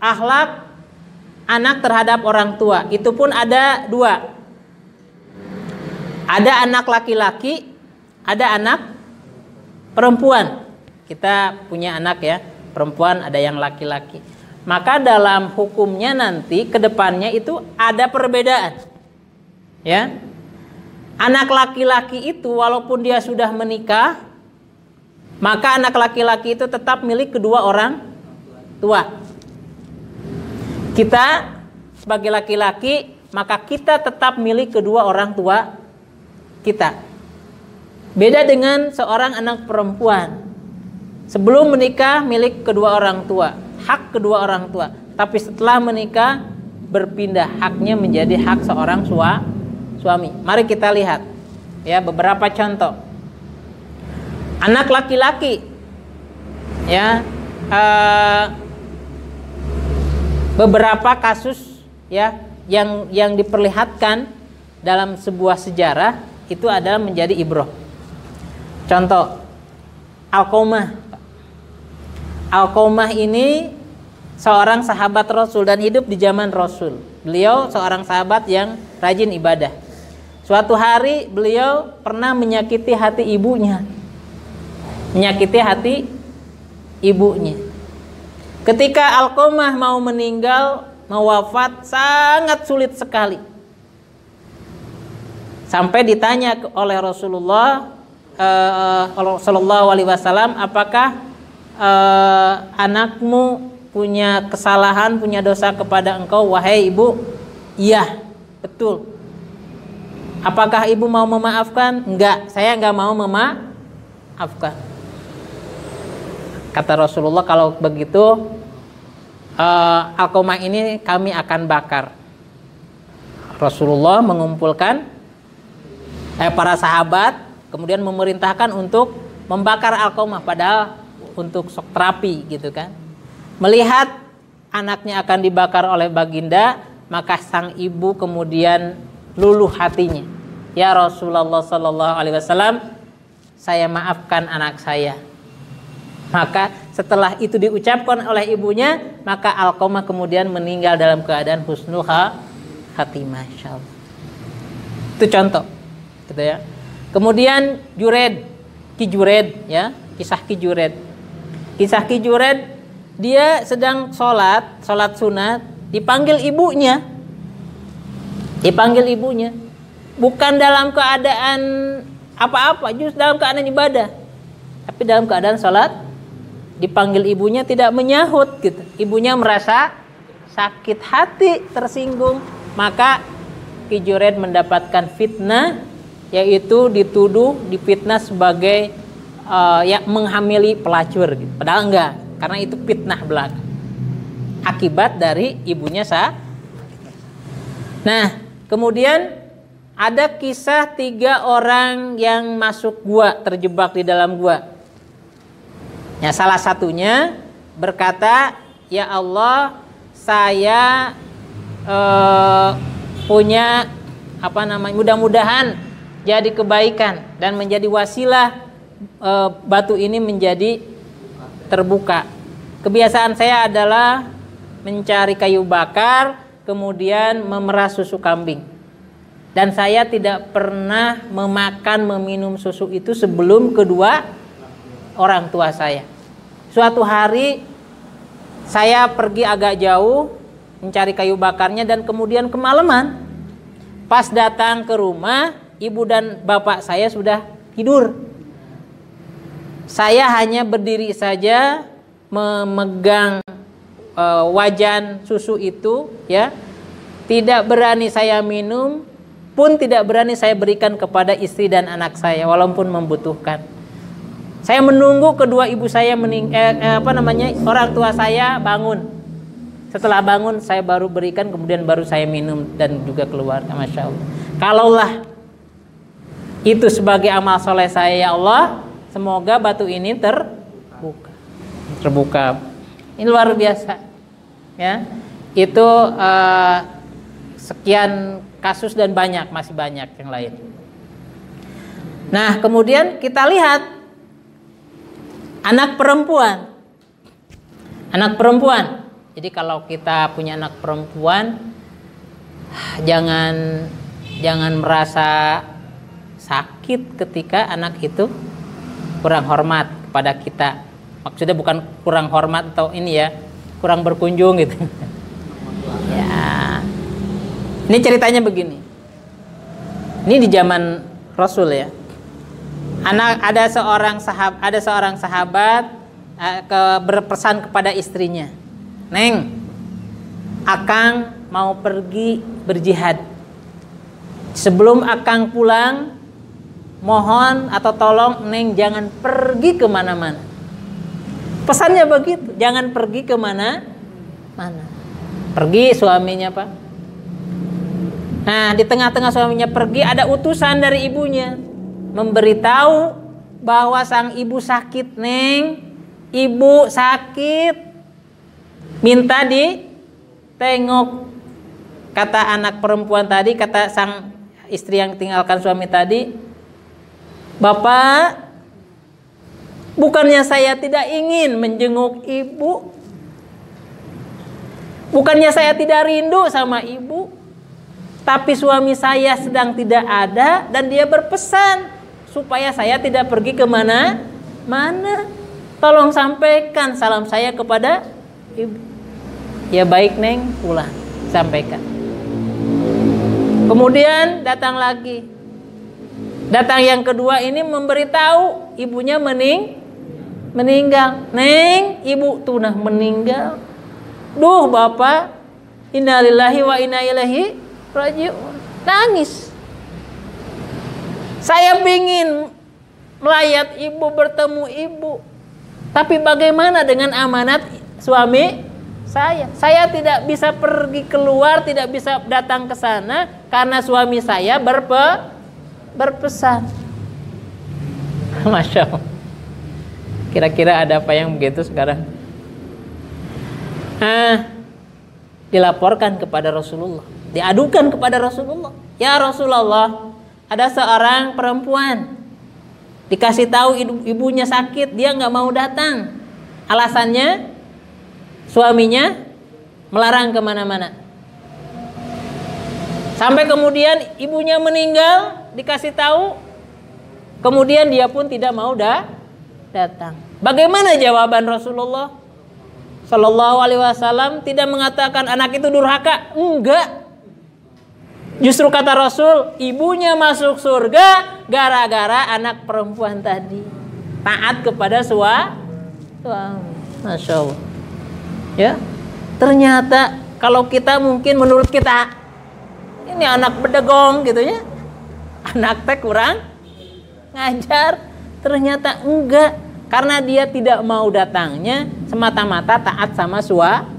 akhlak anak terhadap orang tua. Itu pun ada dua. Ada anak laki-laki, ada anak perempuan. Kita punya anak ya, perempuan, ada yang laki-laki. Maka dalam hukumnya nanti ke depannya itu ada perbedaan. Ya. Anak laki-laki itu walaupun dia sudah menikah, maka anak laki-laki itu tetap milik kedua orang tua. Kita sebagai laki-laki, maka kita tetap milik kedua orang tua kita. Beda dengan seorang anak perempuan. Sebelum menikah milik kedua orang tua, hak kedua orang tua. Tapi setelah menikah berpindah haknya menjadi hak seorang suami. Mari kita lihat ya beberapa contoh. Anak laki-laki ya beberapa kasus ya yang diperlihatkan dalam sebuah sejarah itu adalah menjadi ibrah. Contoh Alqamah. Alqamah ini seorang sahabat Rasul dan hidup di zaman Rasul. Beliau seorang sahabat yang rajin ibadah. Suatu hari beliau pernah menyakiti hati ibunya. Menyakiti hati ibunya. Ketika Alqamah mau meninggal, mau wafat, sangat sulit sekali. Sampai ditanya oleh Rasulullah Sallallahu Alaihi Wasallam, apakah anakmu punya kesalahan, punya dosa kepada engkau, wahai ibu? Iya, betul. Apakah ibu mau memaafkan? Enggak, saya enggak mau memaafkan. Kata Rasulullah, kalau begitu Alqamah ini kami akan bakar. Rasulullah mengumpulkan para sahabat, kemudian memerintahkan untuk membakar Alqamah, padahal untuk sok terapi gitu kan. Melihat anaknya akan dibakar oleh baginda, maka sang ibu kemudian luluh hatinya. Ya Rasulullah Sallallahu Alaihi Wasallam, saya maafkan anak saya. Maka setelah itu diucapkan oleh ibunya, maka Alqamah kemudian meninggal dalam keadaan husnul khatimah, insyaallah. Itu contoh, gitu ya. Kemudian Ki Jured, ya, kisah Ki Jured. Kisah Ki Jured, dia sedang sholat sunat, dipanggil ibunya. Dipanggil ibunya. Bukan dalam keadaan apa-apa, justru dalam keadaan ibadah. Tapi dalam keadaan sholat, dipanggil ibunya tidak menyahut gitu. Ibunya merasa sakit hati, tersinggung. Maka Ki Jured mendapatkan fitnah, yaitu difitnah sebagai menghamili pelacur gitu. Padahal enggak, karena itu fitnah belaka. Akibat dari ibunya Nah, kemudian ada kisah 3 orang yang masuk gua, terjebak di dalam gua. Ya, salah satunya berkata, ya Allah, saya punya mudah-mudahan jadi kebaikan dan menjadi wasilah batu ini menjadi terbuka. Kebiasaan saya adalah mencari kayu bakar, kemudian memerah susu kambing. Dan saya tidak pernah meminum susu itu sebelum kedua orang tua saya. Suatu hari saya pergi agak jauh mencari kayu bakarnya dan kemudian kemalaman. Pas datang ke rumah, ibu dan bapak saya sudah tidur. Saya hanya berdiri saja memegang wajan susu itu, ya. Tidak berani saya minum, pun tidak berani saya berikan kepada istri dan anak saya walaupun membutuhkan. Saya menunggu kedua ibu saya orang tua saya bangun. Setelah bangun saya baru berikan, kemudian baru saya minum dan juga keluarga. Masya Allah. Kalaulah itu sebagai amal soleh saya, ya Allah, semoga batu ini terbuka. Ini luar biasa, ya. Itu sekian kasus dan masih banyak yang lain. Nah, kemudian kita lihat anak perempuan. Jadi kalau kita punya anak perempuan, jangan merasa sakit ketika anak itu kurang hormat kepada kita. Maksudnya bukan kurang hormat atau ini ya, kurang berkunjung gitu. Ya. Ini ceritanya begini. Ini di zaman Rasul ya. Ada seorang sahabat berpesan kepada istrinya, "Neng, Akang mau pergi berjihad. Sebelum Akang pulang, mohon atau tolong Neng jangan pergi kemana-mana." Pesannya begitu, jangan pergi kemana-mana. Pergi suaminya, Pak. Nah, di tengah-tengah suaminya pergi, ada utusan dari ibunya memberitahu bahwa sang ibu sakit. "Neng, ibu sakit, minta ditengok." Kata anak perempuan tadi, kata sang istri yang tinggalkan suami tadi, "Bapak, bukannya saya tidak ingin menjenguk ibu, bukannya saya tidak rindu sama ibu, tapi suami saya sedang tidak ada dan dia berpesan supaya saya tidak pergi kemana-mana. Tolong sampaikan salam saya kepada ibu." "Ya baik Neng, pulang, sampaikan." Kemudian datang lagi. Datang yang kedua ini memberitahu ibunya meninggal. "Neng, ibu tunah meninggal. Duh Bapak, innalillahi wa inna ilaihi raji'un." Nangis. "Saya ingin melayat ibu, bertemu ibu. Tapi bagaimana dengan amanat suami saya? Saya tidak bisa pergi keluar, tidak bisa datang ke sana karena suami saya berpesan." Masya Allah. Kira-kira ada apa yang begitu sekarang? Dilaporkan kepada Rasulullah, diadukan kepada Rasulullah. "Ya Rasulullah, ada seorang perempuan dikasih tahu ibunya sakit, dia nggak mau datang. Alasannya suaminya melarang kemana-mana. Sampai kemudian ibunya meninggal, dikasih tahu, kemudian dia pun tidak mau datang." Bagaimana jawaban Rasulullah Sallallahu Alaihi Wasallam? Tidak mengatakan anak itu durhaka, enggak. Justru kata Rasul, ibunya masuk surga gara-gara anak perempuan tadi taat kepada suami. Masya Allah. Ya, ternyata kalau kita mungkin menurut kita ini anak bedegong gitu ya, anak teh kurang ngajar. Ternyata enggak, karena dia tidak mau datangnya semata-mata taat sama suami.